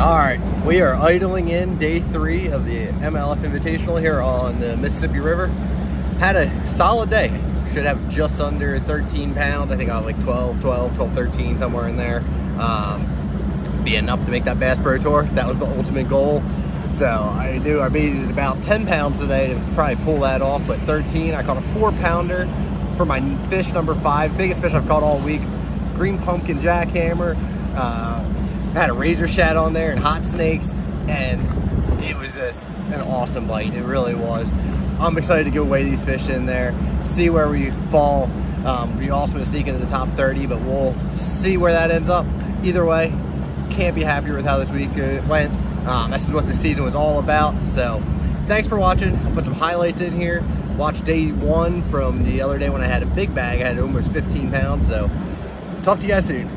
All right, we are idling in day 3 of the MLF Invitational here on the Mississippi River. Had a solid day. Should have just under 13 pounds. I think I was like 12, 13, somewhere in there. Be enough to make that Bass Pro Tour. That was the ultimate goal. So I knew I needed about 10 pounds today to probably pull that off, but 13, I caught a 4-pounder for my fish number 5. Biggest fish I've caught all week. Green pumpkin jackhammer. Had a razor shad on there and hot snakes, and it was just an awesome bite. It really was. I'm excited to go weigh these fish in there, see where we fall. We also want to sneak into the top 30, but we'll see where that ends up. Either way, can't be happier with how this week went. This is what the season was all about. So thanks for watching. I'll put some highlights in here. Watch day 1 from the other day when I had a big bag. I had almost 15 pounds. So talk to you guys soon.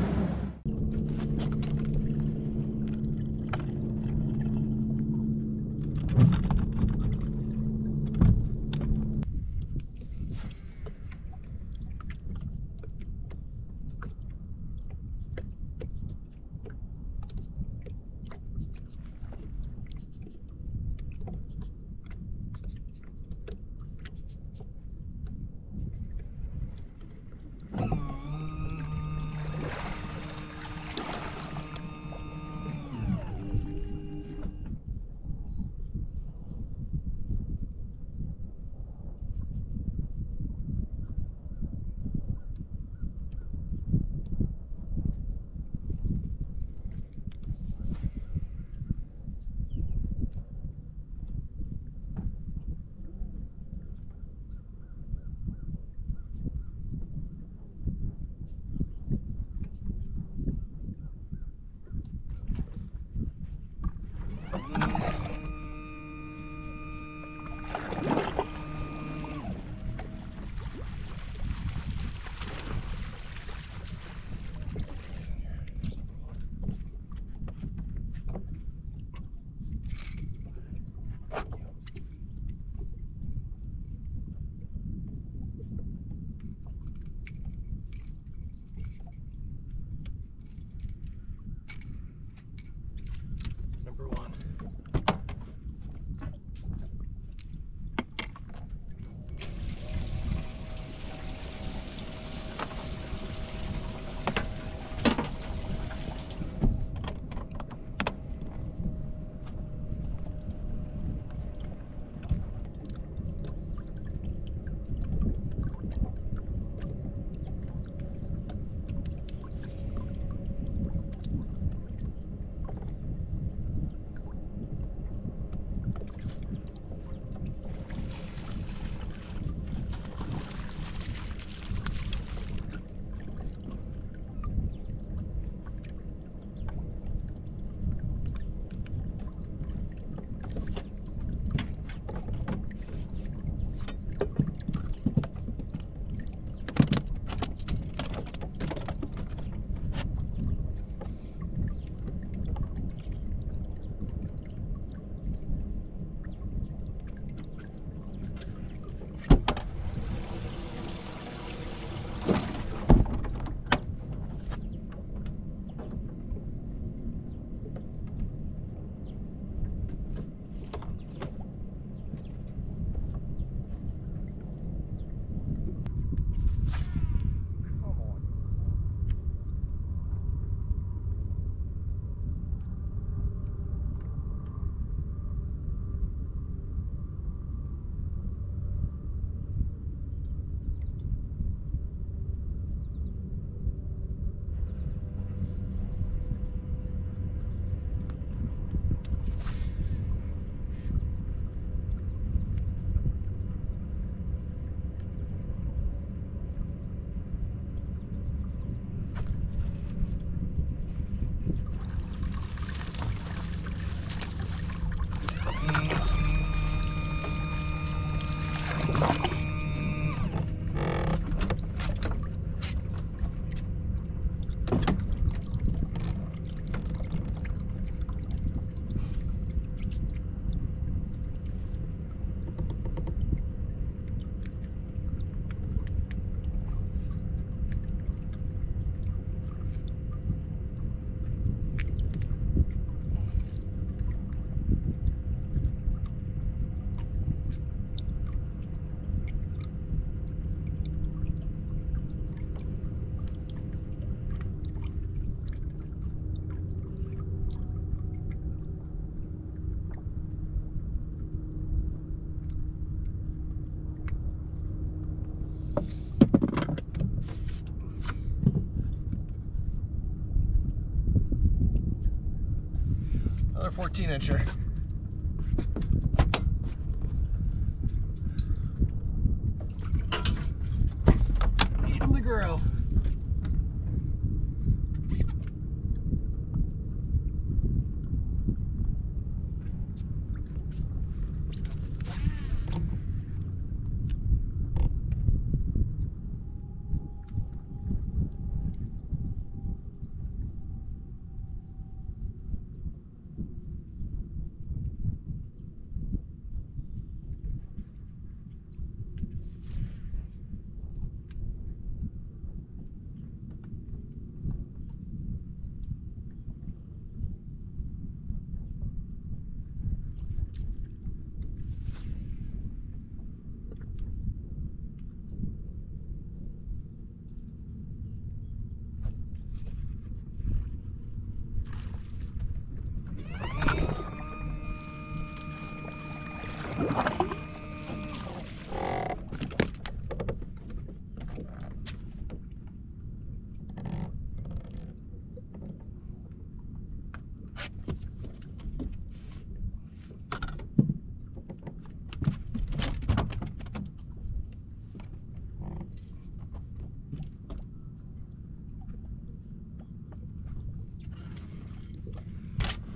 Number 1. Another 14-incher. Need them to grow.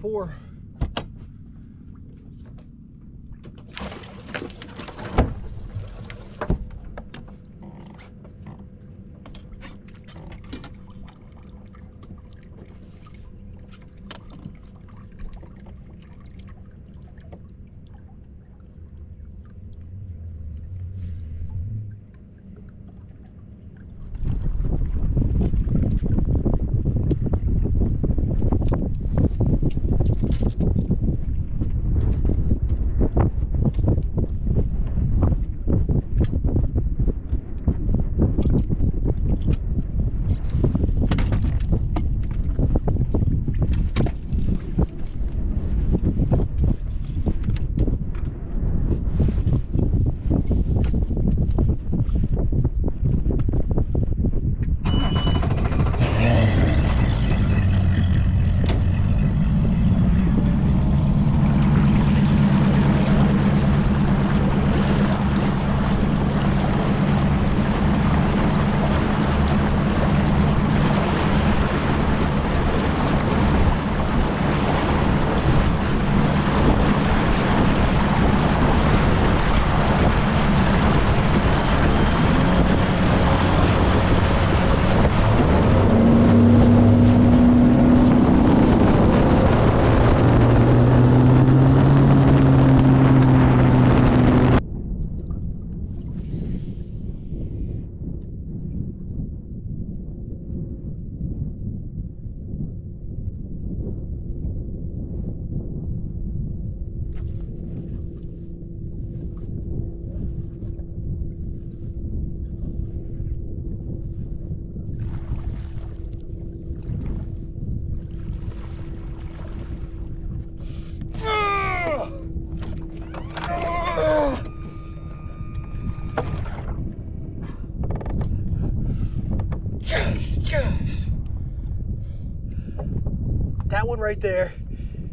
Four. Yes! That one right there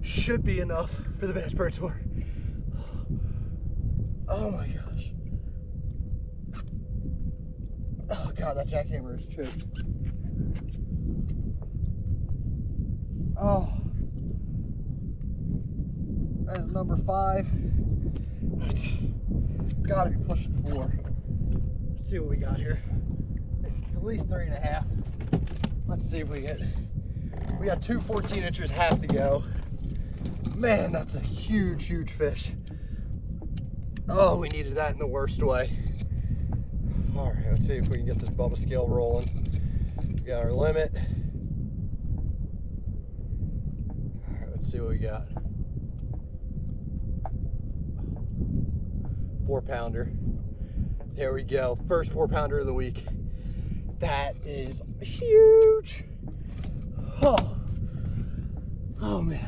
should be enough for the Bass Pro Tour. Oh my gosh. Oh god, that jackhammer is chipped. Oh. That is number 5. That's gotta be pushing 4. Let's see what we got here. It's at least 3.5. Let's see if we get. We got 2 14-inchers, half to go. Man, that's a huge, huge fish. Oh, we needed that in the worst way. All right, let's see if we can get this Bubba scale rolling. We got our limit. All right, let's see what we got. 4-pounder. There we go. First 4-pounder of the week. That is huge. Oh man.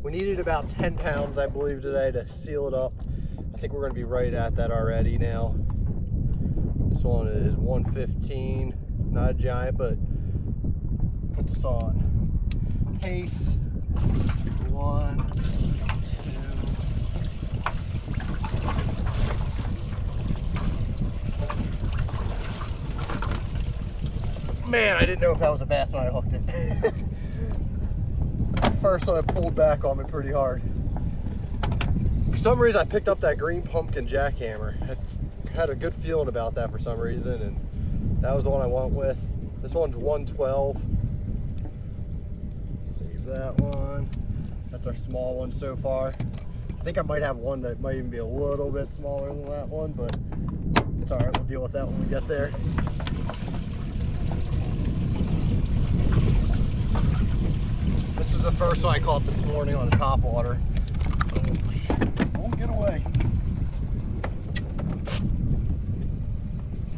We needed about 10 pounds, I believe, today to seal it up. I think we're going to be right at that already now. This one is 115, not a giant, but put this on pace. 1, 2. Man, I didn't know if that was a bass when I hooked it. First one I pulled back on me pretty hard. For some reason I picked up that green pumpkin jackhammer. I had a good feeling about that for some reason, and that was the one I went with. This one's 112. Save that one. That's our small one so far. I think I might have one that might even be a little bit smaller than that one, but it's all right, we'll deal with that when we get there. This was the first one I caught this morning on a topwater. Won't get away.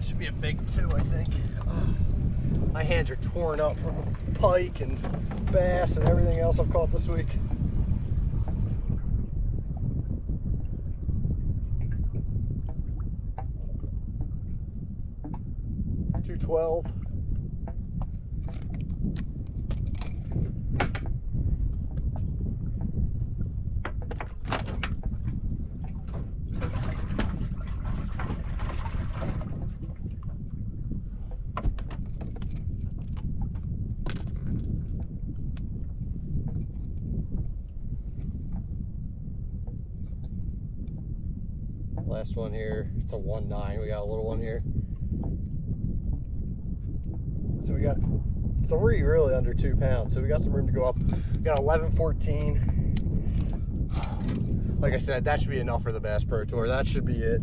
Should be a big 2, I think. My hands are torn up from pike and bass and everything else I've caught this week. $212. Last one here, it's a 1.9. We got a little one here. So we got 3 really under 2 pounds. So we got some room to go up. We got 11.14. Like I said, that should be enough for the Bass Pro Tour. That should be it.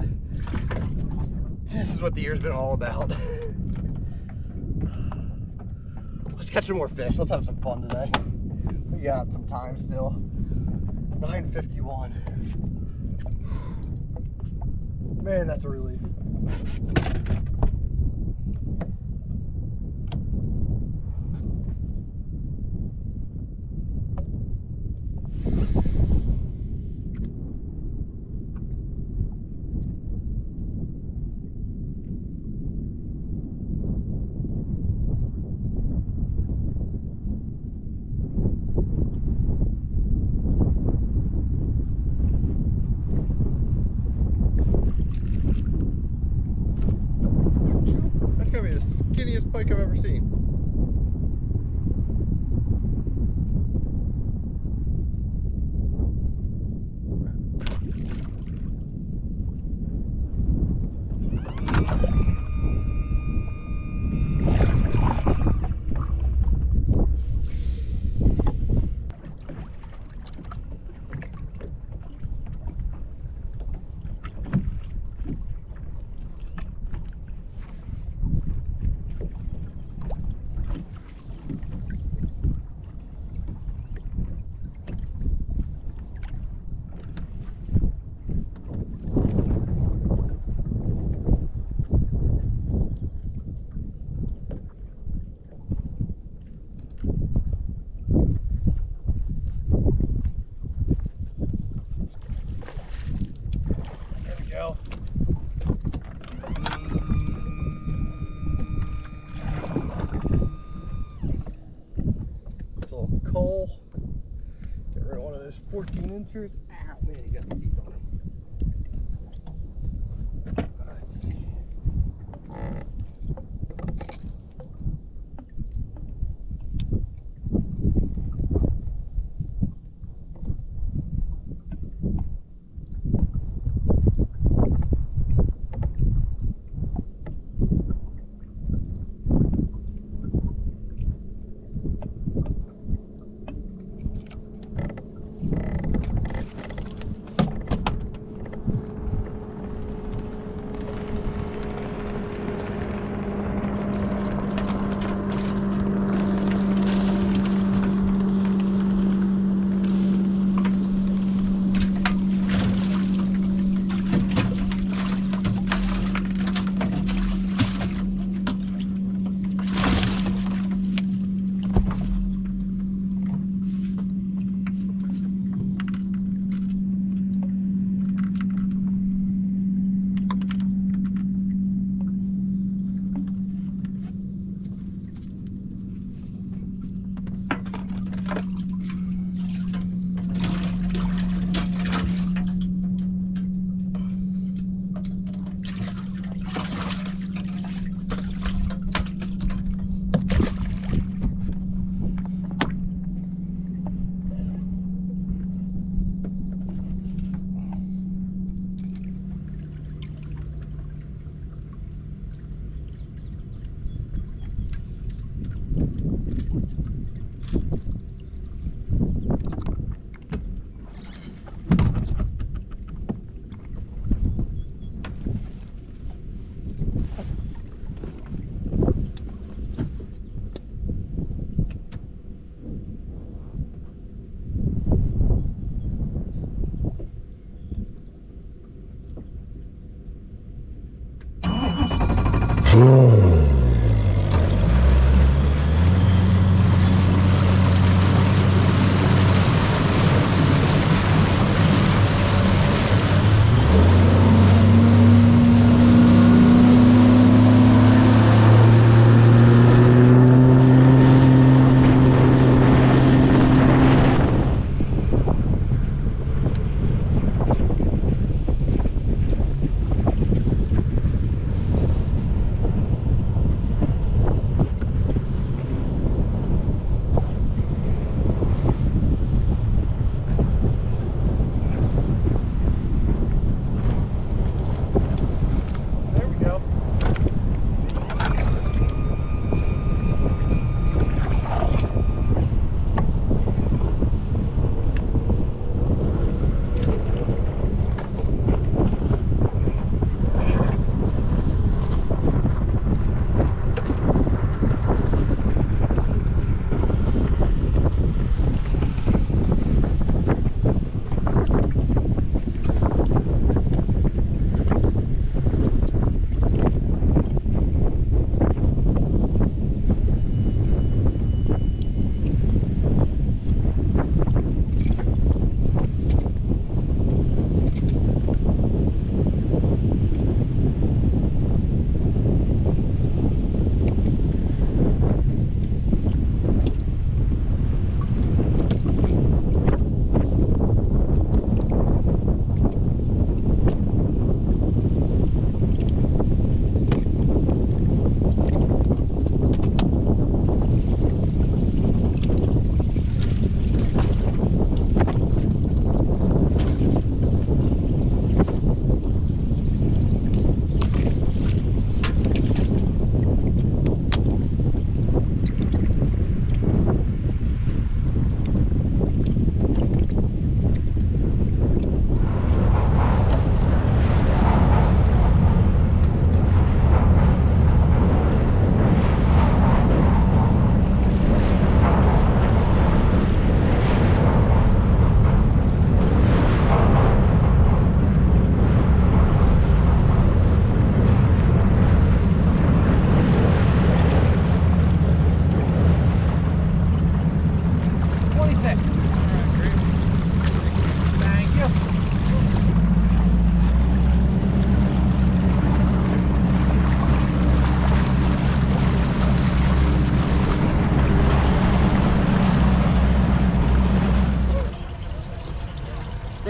This is what the year's been all about. Let's catch some more fish. Let's have some fun today. We got some time still. 9:51. Man, that's a relief. Skinniest pike I've ever seen. Coal. Get rid of one of those 14 inchers. Ow, man, you got the teeth on him. Let's see.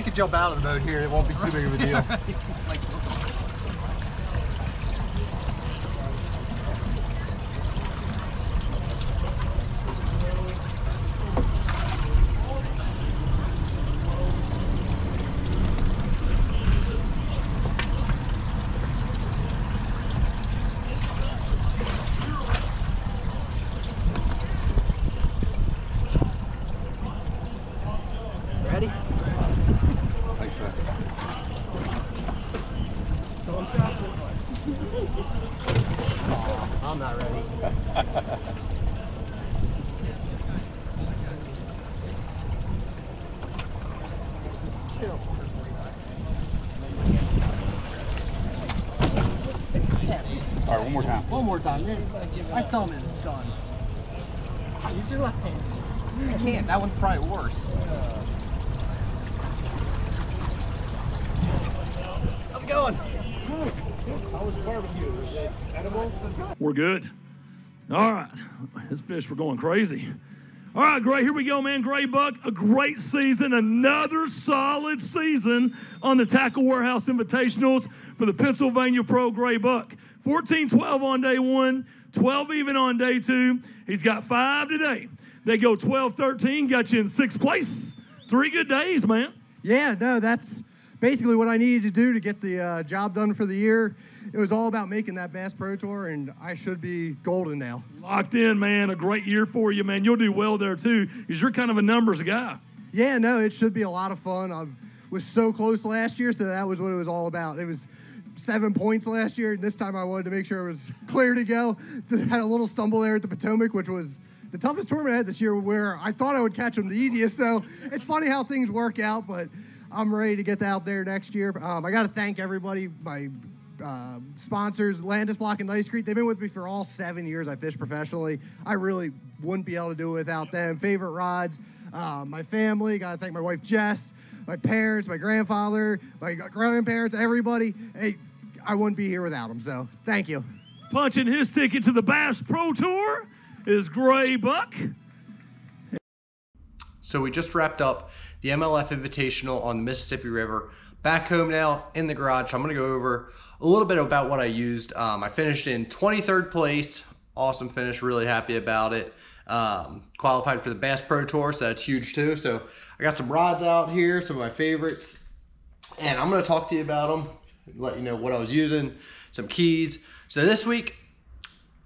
They could jump out of the boat here. It won't be too big of a deal. Ready? Thanks, man. I'm not ready. Chill. All right, one more time. One more time. My thumb is done. Use your left hand. I can't. That one's probably worse. How's it going? How was the barbecue? Was it edible? We're good. All right. This fish, we're going crazy. All right, Gray, here we go, man. Gray Buck, a great season, another solid season on the Tackle Warehouse Invitationals for the Pennsylvania Pro Gray Buck. 14-12 on day 1, 12 even on day 2. He's got 5 today. They go 12-13, got you in 6th place. 3 good days, man. Yeah, no, that's basically what I needed to do to get the job done for the year. It was all about making that Bass Pro Tour, and I should be golden now. Locked in, man. A great year for you, man. You'll do well there, too, because you're kind of a numbers guy. Yeah, no, it should be a lot of fun. I was so close last year, so that was what it was all about. It was 7 points last year, and this time I wanted to make sure it was clear to go. Had a little stumble there at the Potomac, which was the toughest tournament I had this year, where I thought I would catch them the easiest. So it's funny how things work out, but I'm ready to get out there next year. I got to thank everybody, my sponsors, Landis Block and Nice Creek. They've been with me for all 7 years I fished professionally. I really wouldn't be able to do it without them. Favorite rods, my family. Got to thank my wife, Jess, my parents, my grandfather, my grandparents, everybody. Hey, I wouldn't be here without them, so thank you. Punching his ticket to the Bass Pro Tour is Gray Buck. So we just wrapped up the MLF Invitational on the Mississippi River. Back home now in the garage. So I'm going to go over a little bit about what I used. I finished in 23rd place. Awesome finish. Really happy about it. Qualified for the Bass Pro Tour, so that's huge too. So I got some rods out here, some of my favorites. And I'm going to talk to you about them, let you know what I was using, some keys. So this week,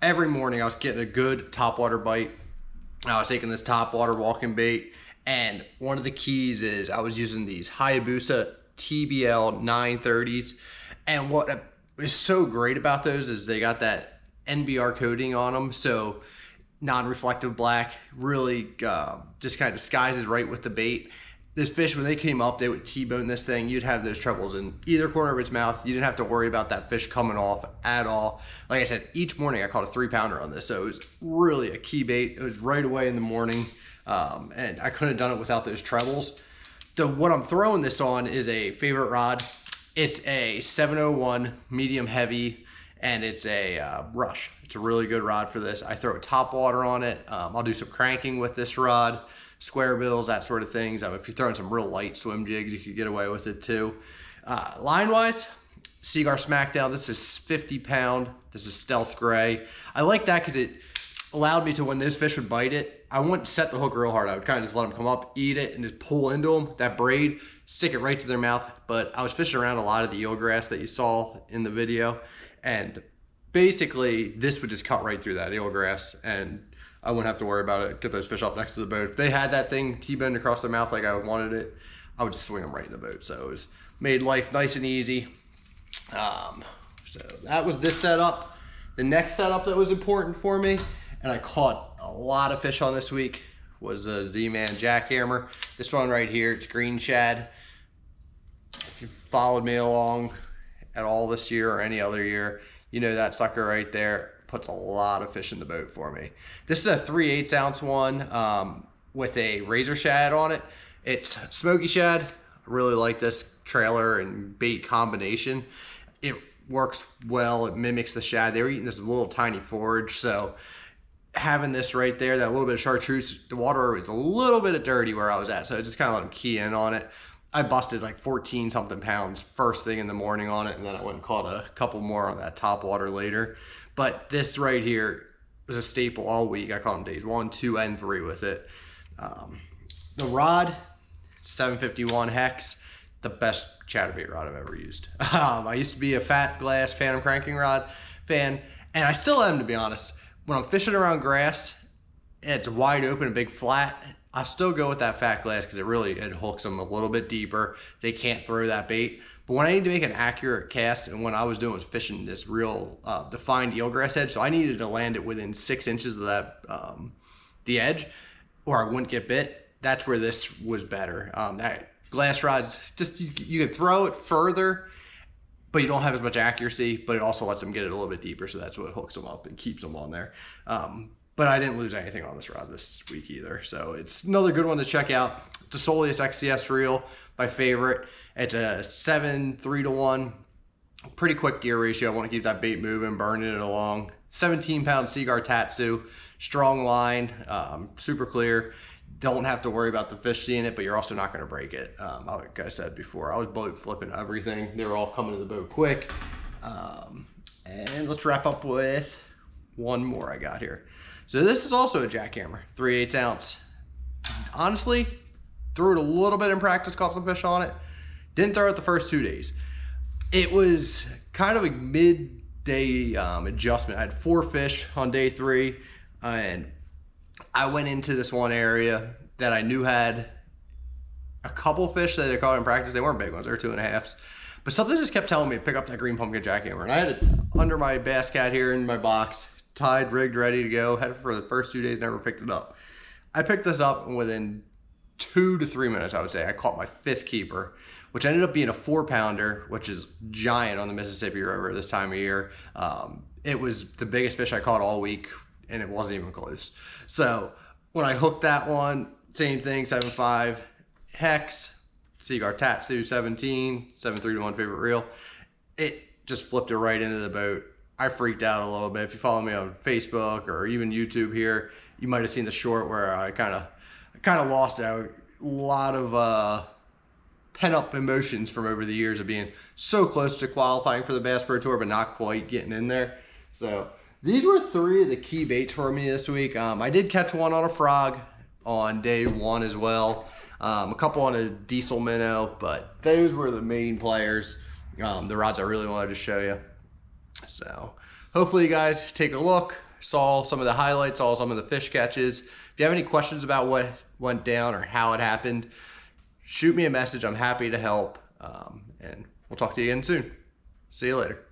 every morning I was getting a good topwater bite. I was taking this topwater walking bait. And one of the keys is I was using these Hayabusa TBL 930s. And what is so great about those is they got that NBR coating on them. So non-reflective black really just kind of disguises right with the bait. This fish, when they came up, they would T-bone this thing. You'd have those trebles in either corner of its mouth. You didn't have to worry about that fish coming off at all. Like I said, each morning I caught a 3-pounder on this. So it was really a key bait. It was right away in the morning. And I couldn't have done it without those trebles. What I'm throwing this on is a favorite rod. It's a 701 medium heavy, and it's a Rush. It's a really good rod for this. I throw top water on it. I'll do some cranking with this rod, square bills, that sort of things. If you're throwing some real light swim jigs, you could get away with it too. Line-wise, Seaguar Smackdown. This is 50 pound. This is Stealth Gray. I like that because it allowed me to, when those fish would bite it, I wouldn't set the hook real hard. I would kind of just let them come up, eat it, and just pull into them. That braid, stick it right to their mouth. But I was fishing around a lot of the eelgrass that you saw in the video. And basically, this would just cut right through that eelgrass. And I wouldn't have to worry about it, get those fish up next to the boat. If they had that thing T-boned across their mouth like I wanted it, I would just swing them right in the boat. So it was made life nice and easy. So that was this setup. The next setup that was important for me, and I caught a lot of fish on this week, was a Z-Man jackhammer. This one right here, it's green shad. If you followed me along at all this year or any other year, you know that sucker right there puts a lot of fish in the boat for me. This is a 3/8 ounce one with a razor shad on it. It's smoky shad. I really like this trailer and bait combination. It works well. It mimics the shad. They were eating this little tiny forage, so having this right there, that little bit of chartreuse, the water was a little bit dirty where I was at, so I just kind of let them key in on it. I busted like 14 something pounds first thing in the morning on it, and then I went and caught a couple more on that top water later. But this right here was a staple all week. I caught them days 1, 2, and 3 with it. The rod, 751 hex, the best chatterbait rod I've ever used. I used to be a fat glass phantom cranking rod fan, and I still am, to be honest. When I'm fishing around grass, it's wide open, a big flat, I still go with that fat glass because it hooks them a little bit deeper. They can't throw that bait. But when I need to make an accurate cast, and when I was doing was fishing this real defined eelgrass edge, so I needed to land it within 6 inches of that the edge, or I wouldn't get bit. That's where this was better. That glass rod's just you can throw it further, but you don't have as much accuracy. But it also lets them get it a little bit deeper, so that's what hooks them up and keeps them on there. But I didn't lose anything on this rod this week either. So it's another good one to check out. It's a Soleus XCS reel, my favorite. It's a 7 3-to-1. Pretty quick gear ratio. I want to keep that bait moving, burning it along. 17-pound Seaguar Tatsu. Strong line, super clear. Don't have to worry about the fish seeing it, but you're also not going to break it. Like I said before, I was boat flipping everything. They were all coming to the boat quick. And let's wrap up with one more I got here. So this is also a jackhammer, 3/8 ounce. Honestly, threw it a little bit in practice, caught some fish on it. Didn't throw it the first 2 days. It was kind of a midday adjustment. I had 4 fish on day 3, and I went into this one area that I knew had a couple fish that I caught in practice. They weren't big ones, they were 2.5s. But something just kept telling me to pick up that green pumpkin jackhammer. And I had it under my bass cat here in my box, tied, rigged, ready to go. Had it for the first 2 days, never picked it up. I picked this up, and within 2 to 3 minutes, I would say, I caught my 5th keeper, which ended up being a 4-pounder, which is giant on the Mississippi River this time of year. It was the biggest fish I caught all week, and it wasn't even close. So when I hooked that one, same thing, 7.5 hex, Seaguar Tatsu 17, 7 3-to-1 favorite reel. It just flipped it right into the boat. I freaked out a little bit. If you follow me on Facebook or even YouTube here, you might have seen the short where I kind of lost out. A lot of pent-up emotions from over the years of being so close to qualifying for the Bass Pro Tour, but not quite getting in there. So these were 3 of the key baits for me this week. I did catch one on a frog on day 1 as well. A couple on a diesel minnow, but those were the main players. The rods I really wanted to show you. So hopefully you guys take a look, saw some of the highlights, saw some of the fish catches. If you have any questions about what went down or how it happened, shoot me a message. I'm happy to help. And we'll talk to you again soon. See you later.